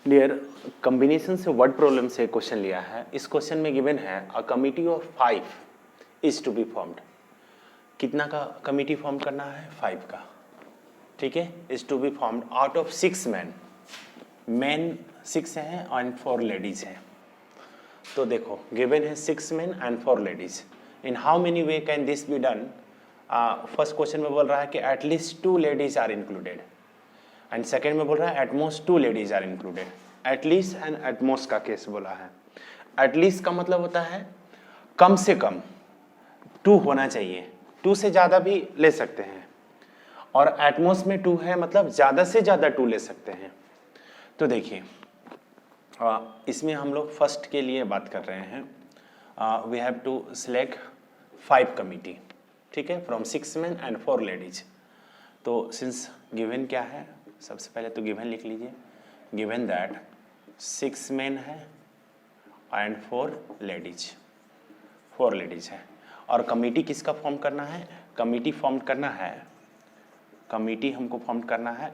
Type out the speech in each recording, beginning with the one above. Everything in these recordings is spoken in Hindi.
डियर, कॉम्बिनेशन से वर्ड प्रॉब्लम से क्वेश्चन लिया है। इस क्वेश्चन में गिवन है a committee of 5 is to be formed. कितना का कमिटी फॉर्म करना है? 5 का, ठीक है। Is to be formed out of 6 man. Man 6 हैं एंड 4 लेडीज हैं। तो देखो गिवन है 6 man and 4 ladies. In how many way can this be done? First question में बोल रहा है कि at least 2 ladies are included, and second में बोल रहा है at most 2 ladies are included. At least and at most का केस बोला है। एटलीस्ट का मतलब होता है कम से कम 2 होना चाहिए, 2 से ज़्यादा भी ले सकते हैं, और एटमोस्ट में 2 है मतलब ज़्यादा से ज़्यादा 2 ले सकते हैं। तो देखिए इसमें हम लोग फर्स्ट के लिए बात कर रहे हैं। We have to select 5 committee, ठीक है, फ्रॉम 6 मैन एंड 4 लेडीज। तो सिंस गिवन क्या है, सबसे पहले तो गिवन लिख लीजिए। गिवन दैट 6 मैन है एंड 4 लेडीज, 4 लेडीज है। और कमिटी किसका फॉर्म करना है? कमिटी फॉर्म करना है, कमिटी हमको फॉर्म करना है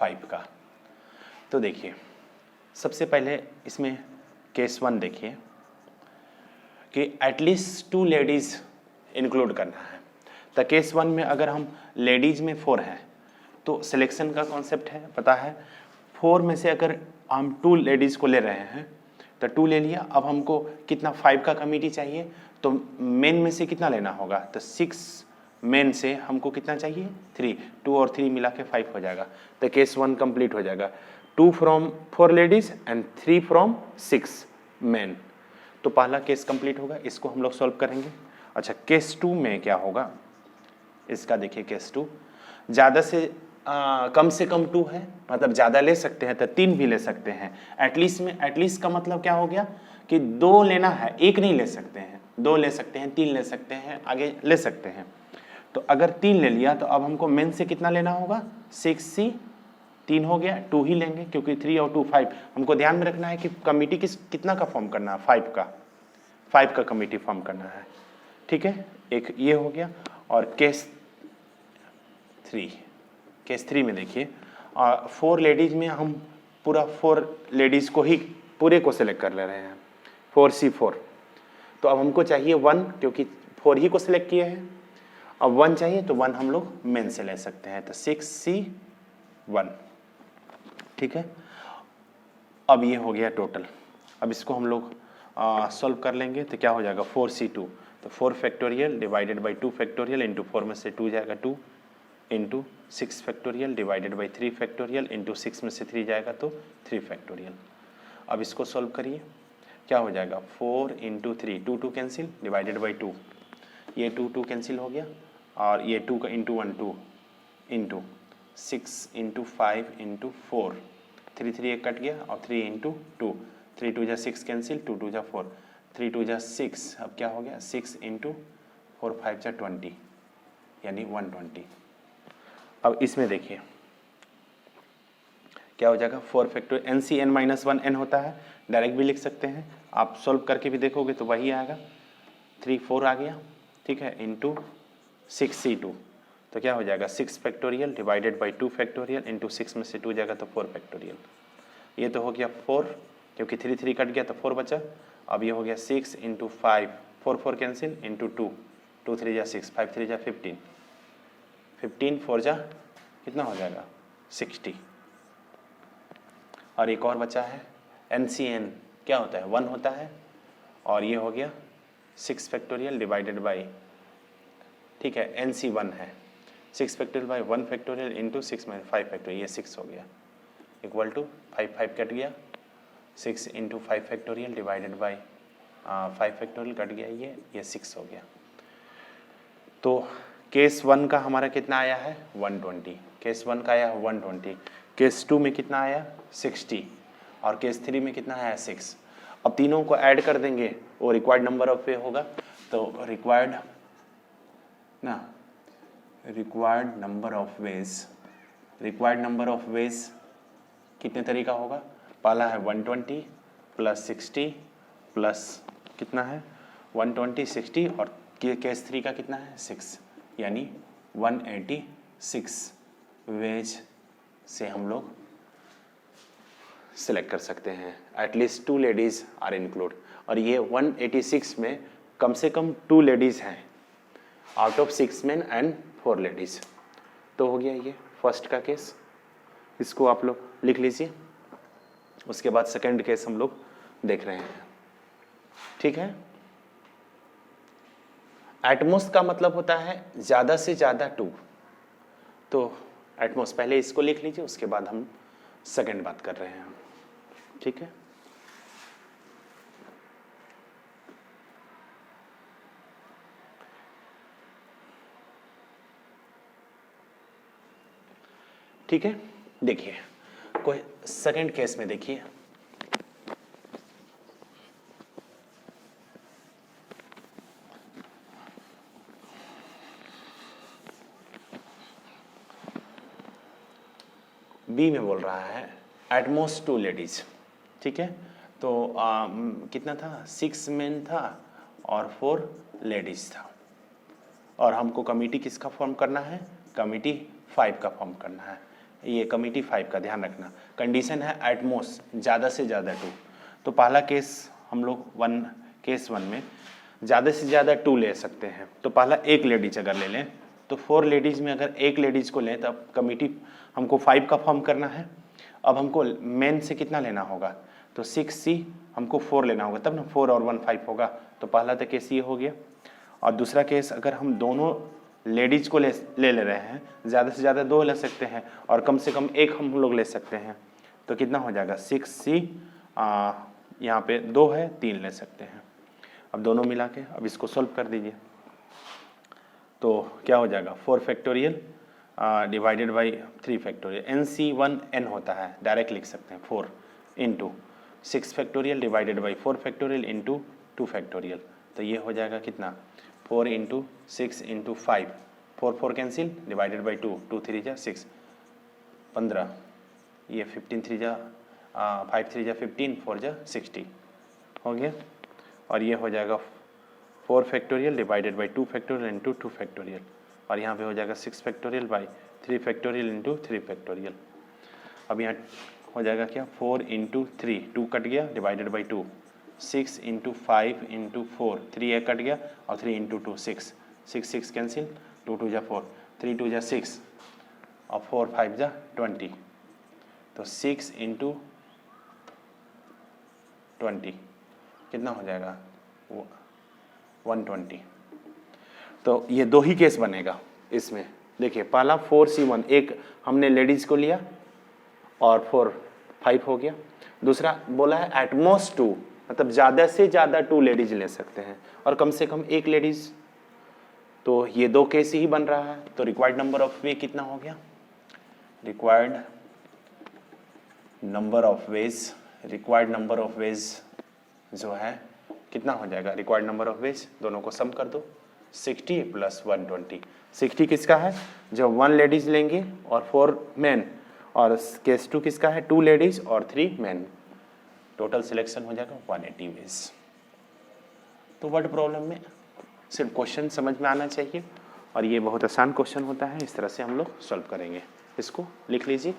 5 का। तो देखिए सबसे पहले इसमें केस 1 देखिए कि एटलीस्ट 2 लेडीज इंक्लूड करना है। तो केस 1 में अगर हम लेडीज में 4 हैं तो सिलेक्शन का कॉन्सेप्ट है, पता है। 4 में से अगर हम 2 लेडीज को ले रहे हैं तो 2 ले लिया। अब हमको कितना 5 का कमिटी चाहिए, तो मेन में से कितना लेना होगा? तो 6 मेन से हमको कितना चाहिए? 3। 2 और 3 मिला के 5 हो जाएगा। तो केस 1 कंप्लीट हो जाएगा। 2 from 4 ladies and 3 from 6 main. तो पहला केस कंप्लीट होगा, इसको हम लोग सॉल्व करेंगे। अच्छा, केस 2 में क्या होगा इसका देखिए। केस 2 ज़्यादा से कम 2 है, मतलब ज़्यादा ले सकते हैं तो 3 भी ले सकते हैं। एटलीस्ट में एटलीस्ट का मतलब क्या हो गया कि 2 लेना है, 1 नहीं ले सकते हैं, 2 ले सकते हैं, 3 ले सकते हैं, आगे ले सकते हैं। तो अगर 3 ले लिया तो अब हमको मेन से कितना लेना होगा? 6C 3 हो गया, 2 ही लेंगे क्योंकि 3 और 2 5। हमको ध्यान में रखना है कि कमिटी कितना का फॉर्म करना है? 5 का कमिटी फॉर्म करना है, ठीक है। एक ये हो गया। और केस 3 में देखिए 4 लेडीज में हम पूरा 4 लेडीज को ही पूरे को सिलेक्ट कर ले रहे हैं, 4C4। तो अब हमको चाहिए 1, क्योंकि 4 ही को सिलेक्ट किए हैं। अब 1 चाहिए तो 1 हम लोग मेन से ले सकते हैं, तो 6C1, ठीक है। अब ये हो गया टोटल। अब इसको हम लोग सॉल्व कर लेंगे तो क्या हो जाएगा? 4C2। तो 4 factorial divided by 2 factorial into 4 में से 2 जाएगा 2 into 6 factorial divided by 3 factorial into 6 में से 3 जाएगा तो 3 फैक्टोरियल। अब इसको सॉल्व करिए, क्या हो जाएगा? 4 इंटू 3, 2 कैंसिल, डिवाइडेड बाई 2, ये 2 कैंसिल हो गया, और ये 2 का इंटू 1 2 इंटू 6 इंटू 5 इंटू 4, 3 एक कट गया, और 3 इंटू 2, 3 2 जा 6 कैंसिल, 2 2 जा 4, 3 2 जा 6। अब क्या हो गया? 6 इंटू 4 5 जा 20, यानी 120। अब इसमें देखिए क्या हो जाएगा? 4 फैक्टोरियल NCn-1 होता है, डायरेक्ट भी लिख सकते हैं, आप सॉल्व करके भी देखोगे तो वही आएगा। 3 4 आ गया, ठीक है, इंटू 6C2। तो क्या हो जाएगा? 6 factorial divided by 2 factorial into 6 में से 2 जाएगा तो 4 फैक्टोरियल। ये तो हो गया 4, क्योंकि 3 कट गया तो 4 बचा। अब ये हो गया 6 इंटू 5, 4 कैंसिल, इंटू 2, 2 3 जा 6, 5 3 जा 15, 15 4 जा कितना हो जाएगा? 60। और एक और बचा है NCN, क्या होता है? 1 होता है, और ये हो गया 6 फैक्टोरियल डिवाइडेड बाई, ठीक है, NC1 है, 6 फैक्टोरियल बाई 1 फैक्टोरियल इंटू 6 में 5 फैक्टोरियल, ये 6 हो गया, इक्वल टू 5 कट गया, 6 into 5 factorial divided by 5 factorial cut गया, ये 6 हो गया। तो केस 1 का हमारा कितना आया है? 120। केस 1 का आया 120। केस 2 में कितना आया? 60। और केस 3 में कितना आया? 6। अब तीनों को ऐड कर देंगे, वो रिक्वायर्ड नंबर ऑफ वे होगा। तो रिक्वायर्ड नंबर ऑफ वेज कितने तरीका होगा? पहला है 120 प्लस 60 प्लस कितना है? 120 60, और केस 3 का कितना है? 6, यानी 186 वेज से हम लोग सिलेक्ट कर सकते हैं। एटलीस्ट 2 लेडीज आर इंक्लूड, और ये 186 में कम से कम 2 लेडीज हैं out of 6 main and 4 ladies. तो हो गया ये फर्स्ट का केस, इसको आप लोग लिख लीजिए। उसके बाद सेकंड केस हम लोग देख रहे हैं, ठीक है। एटमोस्ट का मतलब होता है ज़्यादा से ज़्यादा 2, तो एटमोस्ट पहले इसको लिख लीजिए, उसके बाद हम सेकंड बात कर रहे हैं, ठीक है। ठीक है, देखिए कोई सेकंड केस में देखिए, बी में बोल रहा है एटमोस्ट 2 लेडीज, ठीक है। तो कितना था, 6 मेन था और 4 लेडीज था, और हमको कमिटी किसका फॉर्म करना है, कमिटी 5 का फॉर्म करना है। ये कमिटी 5 का ध्यान रखना। कंडीशन है एटमोस्ट ज़्यादा से ज़्यादा 2। तो पहला केस हम लोग केस 1 में ज़्यादा से ज़्यादा 2 ले सकते हैं। तो पहला एक लेडीज अगर ले लें, तो 4 लेडीज़ में अगर एक लेडीज़ को लें तब कमिटी हमको 5 का फॉर्म करना है। अब हमको मेन से कितना लेना होगा, तो 6C हमको 4 लेना होगा, तब ना 4 और 1 5 होगा। तो पहला तो केस ये हो गया। और दूसरा केस, अगर हम दोनों लेडीज को ले रहे हैं, ज़्यादा से ज़्यादा 2 ले सकते हैं और कम से कम एक हम लोग ले सकते हैं, तो कितना हो जाएगा 6C, यहाँ पे 2 है, 3 ले सकते हैं। अब दोनों मिला के अब इसको सॉल्व कर दीजिए, तो क्या हो जाएगा 4 factorial divided by 3 factorial, NC1N होता है, डायरेक्ट लिख सकते हैं 4 into 6 factorial divided by 4 factorial into 2 factorial. तो ये हो जाएगा कितना 4 into 6 into 5, 4 4 cancel, divided by 2, 2 3 जा 6, 15, ये 15 3 जा 5 3 जा 15, 4 जा 60 हो गया। और ये हो जाएगा 4 factorial divided by 2 factorial into 2 factorial, और यहाँ पे हो जाएगा 6 factorial by 3 factorial into 3 factorial. अब यहाँ हो जाएगा क्या 4 इंटू 3, 2 कट गया, डिवाइडेड बाई 2, 6 इंटू 5 इंटू 4, 3 एक कट गया, और 3 इंटू 2 6, 6 6 कैंसिल, 2 2 जा 4, 3 2 जा 6, और 4 5 जा 20, तो 6 इंटू 20 कितना हो जाएगा 120। तो ये 2 ही केस बनेगा इसमें। देखिए पहला 4C1, एक हमने लेडीज को लिया और 4 5 हो गया। दूसरा बोला है एटमोस्ट 2, मतलब ज़्यादा से ज़्यादा 2 लेडीज ले सकते हैं और कम से कम एक लेडीज। तो ये 2 केस ही बन रहा है। तो रिक्वायर्ड नंबर ऑफ वे कितना हो गया, रिक्वायर्ड नंबर ऑफ वेज जो है कितना हो जाएगा, रिक्वायर्ड नंबर ऑफ वेज दोनों को सम कर दो, 60 प्लस 120। 60 किसका है, जब 1 लेडीज लेंगे और 4 मेन, और केस 2 किसका है, 2 लेडीज और 3 मेन। टोटल सिलेक्शन हो जाएगा 180 वेज। तो वर्ड प्रॉब्लम में सिर्फ क्वेश्चन समझ में आना चाहिए, और ये बहुत आसान क्वेश्चन होता है। इस तरह से हम लोग सॉल्व करेंगे। इसको लिख लीजिए।